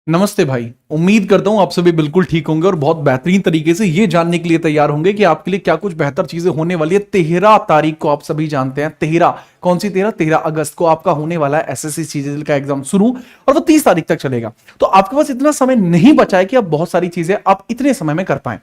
नमस्ते भाई। उम्मीद करता हूं आप सभी बिल्कुल ठीक होंगे और बहुत बेहतरीन तरीके से ये जानने के लिए तैयार होंगे कि आपके लिए क्या कुछ बेहतर चीजें होने वाली है। 13 तारीख को आप सभी जानते हैं, 13 कौन सी 13 अगस्त को आपका होने वाला है एसएससी सीजीएल का एग्जाम शुरू, और वो 30 तारीख तक चलेगा। तो आपके पास इतना समय नहीं बचा है कि आप बहुत सारी चीजें आप इतने समय में कर पाए।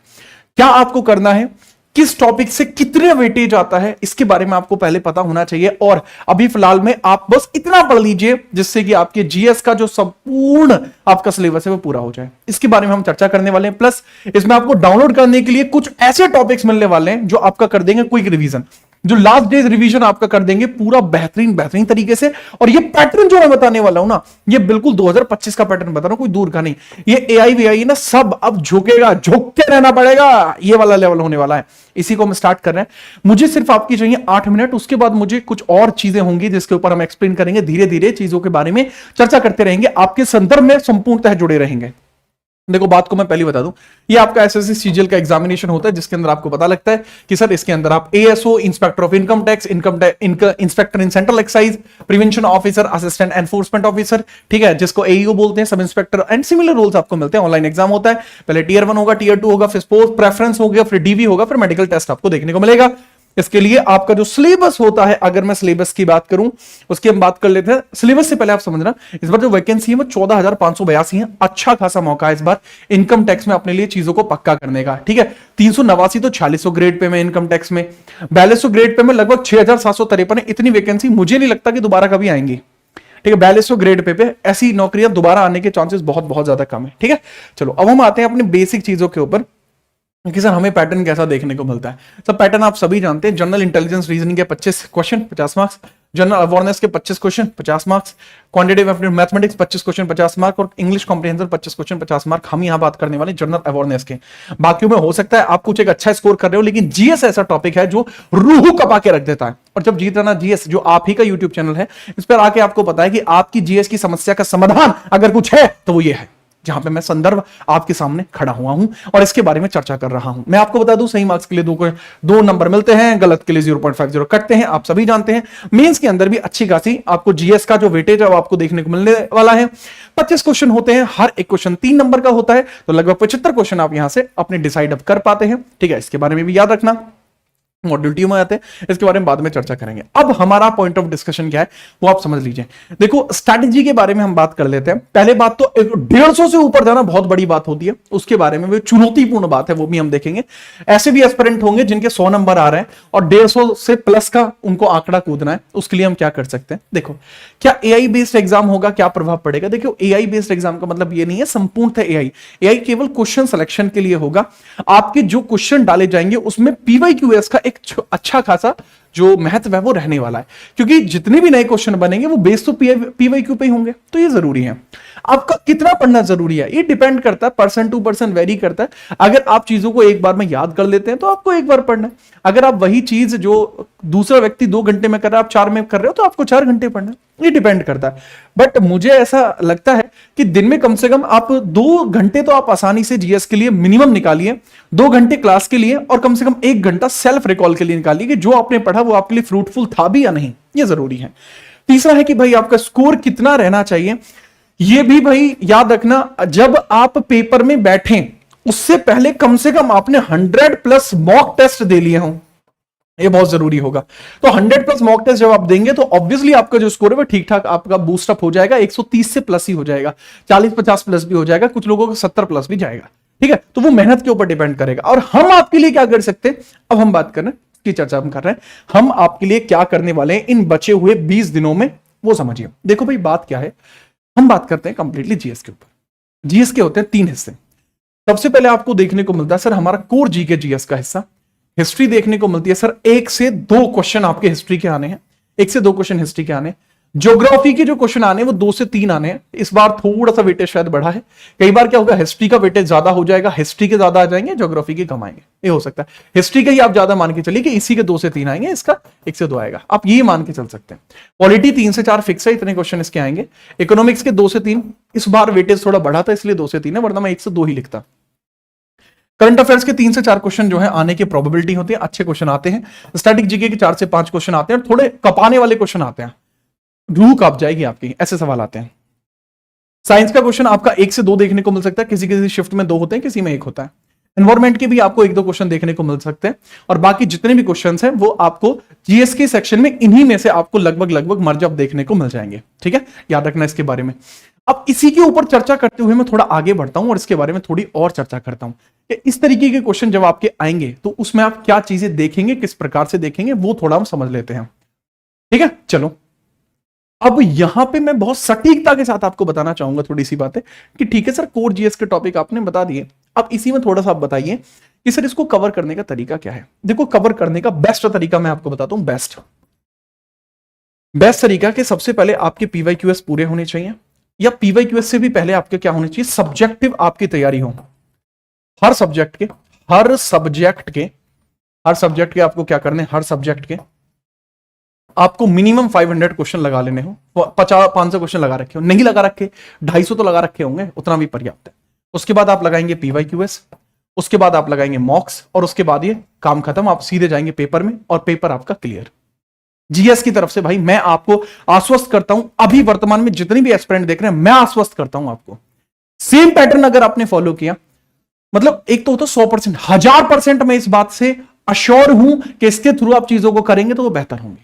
क्या आपको करना है, किस टॉपिक से कितने वेटेज आता है, इसके बारे में आपको पहले पता होना चाहिए। और अभी फिलहाल में आप बस इतना पढ़ लीजिए जिससे कि आपके जीएस का जो संपूर्ण आपका सिलेबस है वो पूरा हो जाए। इसके बारे में हम चर्चा करने वाले हैं। प्लस इसमें आपको डाउनलोड करने के लिए कुछ ऐसे टॉपिक्स मिलने वाले हैं जो आपका कर देंगे क्विक रिवीजन, जो लास्ट डेज रिवीजन आपका कर देंगे पूरा बेहतरीन बेहतरीन तरीके से। और ये पैटर्न जो मैं बताने वाला हूं ना, ये बिल्कुल 2025 का पैटर्न बता रहा हूं, कोई दूर का नहीं। ये एआई वीआई ना सब अब झुकेगा, झुक के रहना पड़ेगा, ये वाला लेवल होने वाला है। इसी को हम स्टार्ट कर रहे हैं। मुझे सिर्फ आपकी चाहिए 8 मिनट, उसके बाद मुझे कुछ और चीजें होंगी जिसके ऊपर हम एक्सप्लेन करेंगे, धीरे धीरे चीजों के बारे में चर्चा करते रहेंगे, आपके संदर्भ में संपूर्णतः जुड़े रहेंगे। देखो, बात को मैं पहले बता दूं, ये आपका एसएससी सीजीएल का एग्जामिनेशन होता है जिसके अंदर आपको पता लगता है कि सर इसके अंदर आप ASO, inspector of income tax, inspector in central excise, prevention officer, assistant enforcement officer, ठीक है, जिसको एईओ बोलते हैं, sub inspector and similar roles आपको मिलते हैं। ऑनलाइन एग्जाम होता है, पहले टीयर 1 होगा, टीयर 2 होगा, फिर स्पोर्ट्स प्रेफरेंस हो गया, फिर डीवी होगा, फिर मेडिकल टेस्ट आपको देखने को मिलेगा। इसके लिए आपका जो सिलेबस होता है, अगर मैं सिलेबस की बात करूं, उसकी हम बात कर लेते हैं। सिलेबस से पहले आप समझना, इस बार जो वैकेंसी है वो 14,582 है। अच्छा खासा मौका है इस बार इनकम टैक्स में अपने लिए चीजों को पक्का करने का, ठीक है। 389 तो 4600 ग्रेड पे में, इनकम टैक्स में 4200 ग्रेड पे में लगभग 6753 है। इतनी वैकेंसी मुझे नहीं लगता कि दोबारा कभी आएंगी, ठीक है। 4200 ग्रेड पे ऐसी नौकरियां दोबारा आने के चांसेस बहुत बहुत ज्यादा कम है, ठीक है। चलो अब हम आते हैं अपने बेसिक चीजों के ऊपर कि सर हमें पैटर्न कैसा देखने को मिलता है। सब पैटर्न आप सभी जानते हैं। जनरल इंटेलिजेंस रीजनिंग के 25 क्वेश्चन 50 मार्क्स, जनरल अवेयरनेस के 25 question 50 marks, quantitative aptitude mathematics 25 question 50 mark, और इंग्लिश कॉम्प्रिहेंशन 25 क्वेश्चन 50 मार्क। हम यहां बात करने वाले जनरल अवेयरनेस के। बाकियों में हो सकता है आप कुछ एक अच्छा स्कोर कर रहे हो, लेकिन जीएस ऐसा टॉपिक है जो रूह कपा के रख देता है। और जब जीत रहा जीएस, जो आप ही का यूट्यूब चैनल है, इस पर आके आपको पता है कि आपकी जीएस की समस्या का समाधान अगर कुछ है तो वो ये है, जहां पे मैं संदर्भ आपके सामने खड़ा हुआ हूं और इसके बारे में चर्चा कर रहा हूं। मैं आपको बता दूं, सही मार्क्स के लिए दो नंबर मिलते हैं, गलत के लिए 0.50 कटते हैं, आप सभी जानते हैं। मेंस के अंदर भी अच्छी खासी आपको जीएस का जो वेटेज है वो आपको देखने को मिलने वाला है। 25 क्वेश्चन होते हैं, हर एक क्वेश्चन 3 नंबर का होता है, तो लगभग 75 क्वेश्चन आप यहां से अपने डिसाइड अप कर पाते हैं, ठीक है। इसके बारे में भी याद रखना। मॉड्यूल टी में आते हैं, इसके बारे में बाद में चर्चा करेंगे। अब हमारा पॉइंट ऑफ डिस्कशन क्या है वो आप समझ लीजिए। देखो, स्ट्रैटेजी के बारे में हम बात कर लेते हैं। पहले बात तो 150 से ऊपर जाना बहुत बड़ी बात होती है, उसके बारे में वो चुनौतीपूर्ण बात है, वो भी हम देखेंगे। ऐसे भी एस्पिरेंट होंगे जिनके 100 नंबर आ रहे हैं और 150 से प्लस का उनको आंकड़ा कूदना है, उसके लिए हम क्या कर सकते हैं। देखो, क्या एआई बेस्ड एग्जाम होगा, क्या प्रभाव पड़ेगा। देखो, एआई बेस्ड एग्जाम का मतलब ये नहीं है संपूर्णतः एआई केवल क्वेश्चन सिलेक्शन के लिए होगा। आपके जो क्वेश्चन डाले जाएंगे उसमें पीवाईक्यूएस का एक अच्छा खासा जो महत्व है वो रहने वाला है, क्योंकि जितने भी नए क्वेश्चन बनेंगे वो बेस तो पीवाईक्यू पे ही होंगे, तो ये जरूरी है। आपका कितना पढ़ना जरूरी है ये डिपेंड करता है, पर्सन टू पर्सन वेरी करता है। अगर आप चीजों को एक बार में याद कर लेते हैं तो आपको एक बार पढ़ना है। अगर आप वही चीज जो दूसरा व्यक्ति 2 घंटे में कर रहा है, आप 4 में कर रहे हो, तो आपको 4 घंटे पढ़ना है, ये डिपेंड करता है। बट मुझे ऐसा लगता है कि दिन में कम से कम आप 2 घंटे तो आप आसानी से जीएस के लिए मिनिमम निकालिए, 2 घंटे क्लास के लिए, और कम से कम 1 घंटा सेल्फ रिकॉल के लिए निकालिए कि जो आपने पढ़ा वो आपके लिए फ्रूटफुल था भी या नहीं, ये जरूरी है। तीसरा है कि भाई आपका स्कोर कितना रहना चाहिए, ये भी भाई याद रखना। जब आप पेपर में बैठें उससे पहले कम से कम आपने 100+ मॉक टेस्ट दे लिए हों, ये बहुत जरूरी होगा। तो 100+ मॉक टेस्ट जब आप देंगे तो ऑब्वियसली आपका जो स्कोर है वो ठीक ठाक आपका बूस्टअप हो जाएगा, 130 से प्लस ही हो जाएगा, 40-50 प्लस भी हो जाएगा, कुछ लोगों को 70+ भी जाएगा, ठीक है। तो वो मेहनत के ऊपर डिपेंड करेगा। और हम आपके लिए क्या कर सकते हैं, अब हम बात कर रहे हैं, की चर्चा हम कर रहे हैं, हम आपके लिए क्या करने वाले हैं इन बचे हुए 20 दिनों में, वो समझिए। देखो भाई, बात क्या है, हम बात करते हैं कंप्लीटली जीएस के ऊपर। जीएस के होते हैं 3 हिस्से। सबसे पहले आपको देखने को मिलता है सर हमारा कोर जीके जीएस का हिस्सा, हिस्ट्री देखने को मिलती है सर 1 से 2 क्वेश्चन आपके हिस्ट्री के आने हैं, 1 से 2 क्वेश्चन हिस्ट्री के आने। ज्योग्राफी के जो क्वेश्चन आने वो 2 से 3 आने हैं। इस बार थोड़ा सा वेटेज शायद बढ़ा है, कई बार क्या होगा हिस्ट्री का वेटेज ज्यादा हो जाएगा, हिस्ट्री के ज्यादा आ जाएंगे, ज्योग्राफी के कम आएंगे, ये हो सकता है। हिस्ट्री के ही आप ज्यादा मान के चलिए कि इसी के 2 से 3 आएंगे, इसका 1 से 2 आएगा, आप ये मान के चल सकते हैं। पॉलिटी 3 से 4 फिक्स है, इतने क्वेश्चन इसके आएंगे। इकोनॉमिक्स के 2 से 3, इस बार वेटेज थोड़ा बढ़ा था इसलिए 2 से 3 है, वरना मैं 1 से 2 ही लिखता। करंट अफेयर्स के 3 से 4 क्वेश्चन जो है आने की प्रोबेबिलिटी होती है, अच्छे क्वेश्चन आते हैं। स्टैटिक जीके के 4 से 5 क्वेश्चन आते हैं, और थोड़े कपाने वाले क्वेश्चन आते हैं, रूह कांप जाएगी आपकी, ऐसे सवाल आते हैं। साइंस का क्वेश्चन आपका 1 से 2 देखने को मिल सकता है, किसी किसी शिफ्ट में 2 होते हैं, किसी में 1 होता है। एनवायरमेंट के भी आपको 1-2 क्वेश्चन देखने को मिल सकते हैं, और बाकी जितने भी क्वेश्चन हैं वो आपको जीएस के सेक्शन में इन्हीं में से आपको लगभग मर्ज अप देखने को मिल जाएंगे। ठीक है, याद रखना इसके बारे में। अब इसी के ऊपर चर्चा करते हुए मैं थोड़ा आगे बढ़ता हूं और इसके बारे में थोड़ी और चर्चा करता हूं कि इस तरीके के क्वेश्चन जब आपके आएंगे तो उसमें आप क्या चीजें देखेंगे, किस प्रकार से देखेंगे, वो थोड़ा हम समझ लेते हैं। ठीक है, चलो अब यहां पे मैं बहुत सटीकता के साथ आपको बताना चाहूंगा थोड़ी सी बातें कि ठीक है सर, कोर जीएस के टॉपिक आपने बता दिए, अब इसी में थोड़ा सा आप बताइए कि सर इसको कवर करने का तरीका क्या है। देखो, कवर करने का बेस्ट तरीका मैं आपको बताता हूं। बेस्ट तरीका कि सबसे पहले आपके पीवाईक्यूएस पूरे होने चाहिए, या पीवाईक्यूएस से भी पहले आपके क्या होने चाहिए, सब्जेक्टिव आपकी तैयारी हो। हर सब्जेक्ट के आपको क्या करने, हर सब्जेक्ट के आपको मिनिमम 500 क्वेश्चन लगा लेने हो। 50-500 क्वेश्चन लगा रखे हो, नहीं लगा रखे 250 तो लगा रखे होंगे, उतना भी पर्याप्त है। उसके बाद आप लगाएंगे पीवाईक्यूएस, उसके बाद आप लगाएंगे मॉक्स, और उसके बाद ये काम खत्म, आप सीधे जाएंगे पेपर में और पेपर आपका क्लियर। जीएस की तरफ से भाई मैं आपको आश्वस्त करता हूं, अभी वर्तमान में जितने भी एस्पिरेंट देख रहे हैं मैं आश्वस्त करता हूं आपको, सेम पैटर्न अगर आपने फॉलो किया, मतलब एक तो होता 100%, 1000% मैं इस बात से अश्योर हूं कि इसके थ्रू आप चीजों को करेंगे तो वो बेहतर होंगे।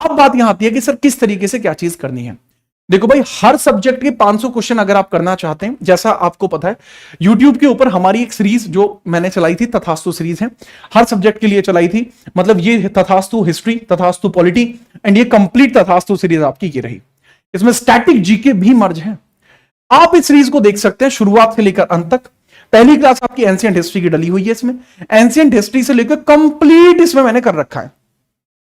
अब बात यहां आती है कि सर किस तरीके से क्या चीज करनी है। देखो भाई, हर सब्जेक्ट के 500 क्वेश्चन अगर आप करना चाहते हैं, जैसा आपको पता है YouTube के ऊपर हमारी एक सीरीज जो मैंने चलाई थी, तथास्तु सीरीज है, हर सब्जेक्ट के लिए चलाई थी। मतलब ये तथास्तु हिस्ट्री, तथास्तु पॉलिटी एंड ये कंप्लीट तथास्तु सीरीज आपकी की रही। इसमें स्टैटिक जीके भी मर्ज है। आप इस सीरीज को देख सकते हैं शुरुआत से लेकर अंत तक। पहली क्लास आपकी एंशिएंट हिस्ट्री की डली हुई है, इसमें एंशिएंट हिस्ट्री से लेकर कंप्लीट इसमें मैंने कर रखा है।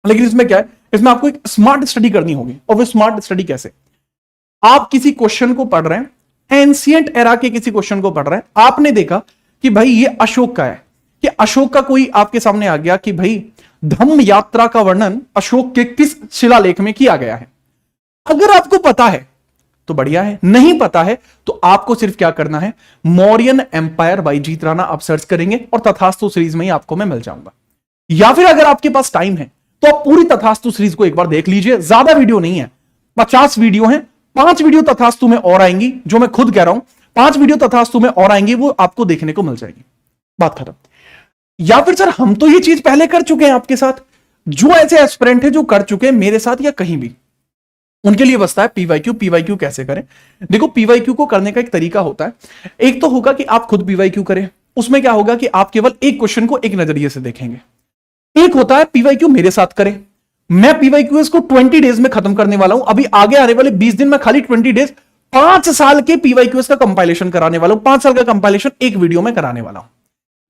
लेकिन इसमें क्या है, इसमें आपको एक स्मार्ट स्टडी करनी होगी। और वो स्मार्ट स्टडी कैसे, आप किसी क्वेश्चन को पढ़ रहे हैं, एंशिएंट एरा के किसी क्वेश्चन को पढ़ रहे हैं, आपने देखा कि भाई ये अशोक का है, कि अशोक का कोई आपके सामने आ गया कि भाई धम्म यात्रा का वर्णन अशोक के किस शिलालेख में किया गया है। अगर आपको पता है तो बढ़िया है, नहीं पता है तो आपको सिर्फ क्या करना है, मौर्यन एम्पायर बाय जीत राणा आप सर्च करेंगे और तथास्तु सीरीज में ही आपको मैं मिल जाऊंगा। या फिर अगर आपके पास टाइम है तो आप पूरी तथास्तु सीरीज को एक बार देख लीजिए। ज्यादा वीडियो नहीं है, 50 वीडियो है, 5 वीडियो तथास्तु में और आएंगी, जो मैं खुद कह रहा हूं 5 वीडियो तथास्तु में और आएंगी, वो आपको देखने को मिल जाएगी। बात खत्म। या फिर सर हम तो ये चीज पहले कर चुके हैं आपके साथ, जो ऐसे एस्पिरेंट है जो कर चुके हैं मेरे साथ या कहीं भी, उनके लिए बसता है पीवाईक्यू। पीवाईक्यू कैसे करें, देखो पीवाईक्यू को करने का एक तरीका होता है। एक तो होगा कि आप खुद पीवाईक्यू करें, उसमें क्या होगा कि आप केवल एक क्वेश्चन को एक नजरिए से देखेंगे। एक होता है पीवाईक्यू मेरे साथ करें, मैं पीवाईक्यू इसको 20 डेज में खत्म करने वाला हूं। अभी आगे आने वाले 20 दिन में खाली 20 डेज 5 साल के पीवाईक्यू का कंपाइलेशन कराने वाला हूं। 5 साल का कंपाइलेशन एक वीडियो में कराने वाला हूं।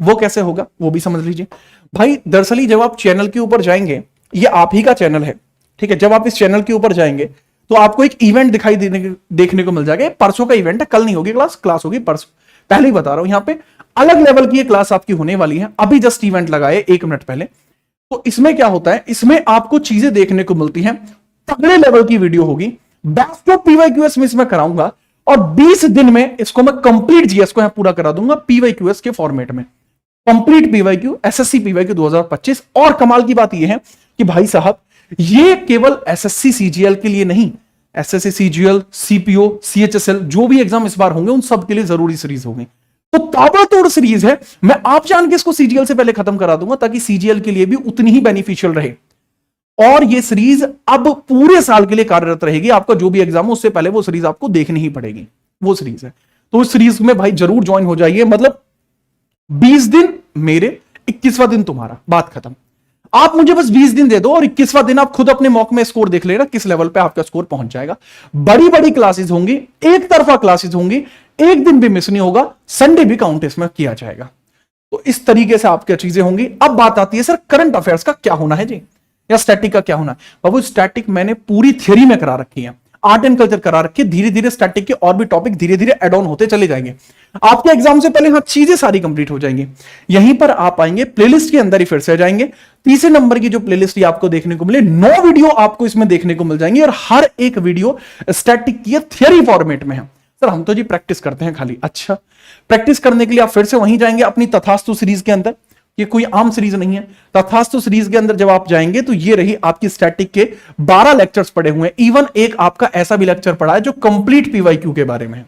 वो कैसे होगा वो भी समझ लीजिए भाई। दरअसल जब आप चैनल के ऊपर जाएंगे, ये आप ही का चैनल है, ठीक है, जब आप इस चैनल के ऊपर जाएंगे तो आपको एक इवेंट दिखाई देखने को मिल जाएगा। परसों का इवेंट है, कल नहीं होगी क्लास होगी परसों, पहले ही बता रहा हूं। यहां पे अलग लेवल की ये क्लास आपकी होने वाली है। अभी जस्ट इवेंट लगाए 1 मिनट पहले। तो इसमें क्या होता है, इसमें आपको चीजें देखने को मिलती हैं, तगड़े लेवल की वीडियो होगी, बेस्ट ऑफ पीवाईक्यूएस में इसमें कराऊंगा, और 20 दिन में इसको मैं कंप्लीट जीएस को यहां पूरा करा दूंगा पीवाईक्यूएस के फॉर्मेट में। Complete PYQ, SSC PYQ 2025। और कमाल की बात यह है कि भाई साहब ये केवल एसएससी सीजीएल के लिए नहीं, एसएससी सीजीएल, सीपीओ, सीएचएसएल जो भी एग्जाम इस बार होंगे उन सब के लिए जरूरी सीरीज होगी। तो ताबड़तोड़ सीरीज है। मैं आप जान के इसको सीजीएल से पहले खत्म करा दूंगा ताकि सीजीएल के लिए भी उतनी ही बेनिफिशियल रहे। और ये सीरीज अब पूरे साल के लिए कार्यरत रहेगी। आपका जो भी एग्जाम हो उससे पहले वो सीरीज आपको देखनी ही पड़ेगी, वो सीरीज है। तो उस सीरीज में भाई जरूर ज्वाइन हो जाइए। मतलब 20 दिन मेरे, 21वां दिन तुम्हारा, बात खत्म। आप मुझे बस 20 दिन दे दो और 21वां दिन आप खुद अपने मॉक में स्कोर देख लेना किस लेवल पे आपका स्कोर पहुंच जाएगा। बड़ी बड़ी क्लासेस होंगी, एक तरफा क्लासेस होंगी, एक दिन भी मिस नहीं होगा, संडे भी काउंट इसमें किया जाएगा। तो इस तरीके से आपकी चीजें होंगी। अब बात आती है सर करंट अफेयर्स का क्या होना है जी, या स्टैटिक का क्या होना है। बाबू स्टैटिक मैंने पूरी थ्योरी में करा रखी है, आर्ट एंड कल्चर करा रखी है। धीरे धीरे स्टैटिक के और भी टॉपिक धीरे धीरे एड ऑन होते चले जाएंगे। आपके एग्जाम से पहले हाँ चीजें सारी कंप्लीट हो जाएंगी। यहीं पर आप आएंगे, प्लेलिस्ट के अंदर ही फिर से जाएंगे। तीसरे नंबर की जो प्लेलिस्ट ये आपको देखने को मिले, 9 वीडियो आपको इसमें देखने को मिल जाएंगी और हर एक वीडियो स्टैटिक की थ्योरी फॉर्मेट में है। सर हम तो जी प्रैक्टिस करते हैं खाली। अच्छा, प्रैक्टिस करने के लिए आप फिर से वहीं जाएंगे अपनी तथास्तु सीरीज के अंदर, ये कोई आम सीरीज नहीं है। तथास्तु सीरीज के अंदर जब आप जाएंगे तो ये रही आपकी स्टैटिक के 12 लेक्चर्स पड़े हुए हैं। इवन एक आपका ऐसा भी लेक्चर पड़ा है जो कंप्लीट पीवाईक्यू के बारे में है,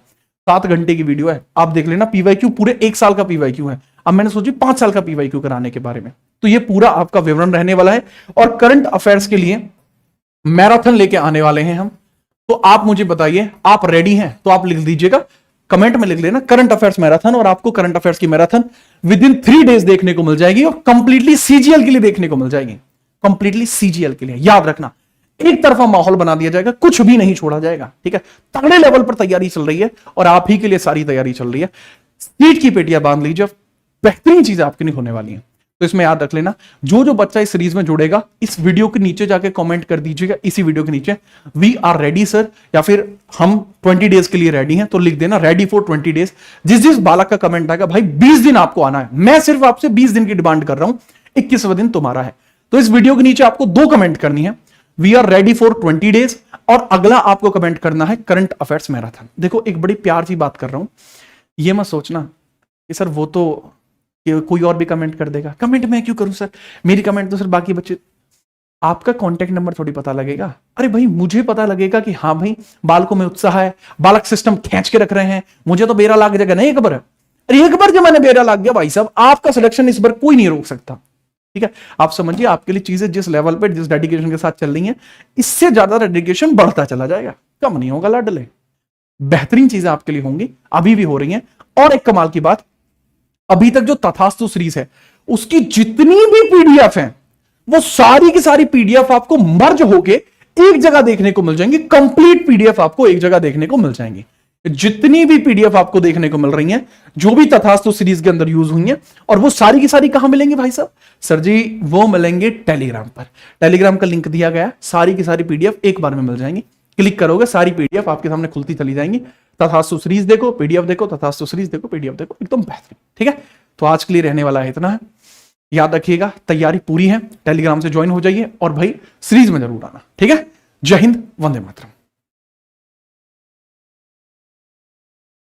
7 घंटे की वीडियो है, आप देख लेना। पीवाईक्यू पूरे 1 साल का पीवाईक्यू है। अब मैंने सोची 5 साल का पीवाईक्यू कराने के बारे में, तो ये पूरा आपका विवरण रहने वाला है। और करंट अफेयर्स के लिए मैराथन लेके आने वाले हैं हम। तो आप मुझे बताइए, आप रेडी हैं? तो आप लिख दीजिएगा, कमेंट में लिख लेना करंट अफेयर्स मैराथन, और आपको करंट अफेयर्स की मैराथन विद इन 3 डेज देखने को मिल जाएगी और कंप्लीटली सीजीएल के लिए देखने को मिल जाएगी। कंप्लीटली सीजीएल के लिए, याद रखना, एक तरफा माहौल बना दिया जाएगा, कुछ भी नहीं छोड़ा जाएगा, ठीक है। तगड़े लेवल पर तैयारी चल रही है और आप ही के लिए सारी तैयारी चल रही है। सीट की पेटियां बांध लीजिए, बेहतरीन चीजें आपके लिए होने वाली हैं। तो इसमें याद रख लेना, जो बच्चा इस सीरीज में जुड़ेगा, इस वीडियो के नीचे जाके कमेंट कर दीजिएगा, इसी वीडियो के नीचे, वी आर रेडी सर, या फिर हम 20 डेज के लिए रेडी हैं, तो लिख देना रेडी फॉर 20 डेज। जिस बालक का कमेंट आएगा, भाई 20 दिन आपको आना है, मैं सिर्फ आपसे 20 दिन की डिमांड कर रहा हूं, 21वां दिन तुम्हारा है। तो इस वीडियो के नीचे आपको 2 कमेंट करनी है, we are ready for 20 days, और अगला आपको कमेंट करना है करंट अफेयर्स मैराथन। देखो, एक बड़ी प्यार की बात कर रहा हूं, ये मत सोचना कि सर वो तो कोई और भी कमेंट कर देगा, कमेंट मैं क्यों करूं सर, मेरी कमेंट तो सर बाकी बच्चे। आपका कांटेक्ट नंबर थोड़ी पता लगेगा, अरे भाई मुझे पता लगेगा कि हाँ भाई बालकों में उत्साह है, बालक सिस्टम खींच के रख रहे हैं, मुझे तो बेरा लाग जाएगा नहीं एक बार। अरे एक बार जब मैंने बेरा लाग गया भाई साहब, आपका सिलेक्शन इस बार कोई नहीं रोक सकता, ठीक है। आप समझिए, आपके लिए चीजें जिस लेवल पे, जिस डेडिकेशन के साथ चल रही हैं, इससे ज्यादा डेडिकेशन बढ़ता चला जाएगा, कम नहीं होगा लाडले। बेहतरीन चीजें आपके लिए होंगी, अभी भी हो रही हैं। और एक कमाल की बात, अभी तक जो तथास्तु सीरीज है उसकी जितनी भी पीडीएफ हैं, वो सारी की सारी पीडीएफ आपको मर्ज होके एक जगह देखने को मिल जाएंगी। कंप्लीट पीडीएफ आपको एक जगह देखने को मिल जाएंगी। जितनी भी पीडीएफ आपको देखने को मिल रही हैं, जो भी तथास्तु सीरीज के अंदर यूज हुई हैं, और वो सारी की सारी कहां मिलेंगी भाई साहब? सर जी वो मिलेंगे टेलीग्राम पर। टेलीग्राम का लिंक दिया गया, सारी की सारी पीडीएफ एक बार में मिल जाएंगी। क्लिक करोगे, सारी पीडीएफ आपके सामने खुलती चली जाएंगी। तथास्तु सीरीज देखो, पीडीएफ देखो, तथास्तु सीरीज देखो, पीडीएफ देखो, एकदम बेहतरीन, ठीक है। तो आज के लिए रहने वाला है इतना है। याद रखिएगा, तैयारी पूरी है, टेलीग्राम से ज्वाइन हो जाइए और भाई सीरीज में जरूर आना, ठीक है। जय हिंद, वंदे मातरम।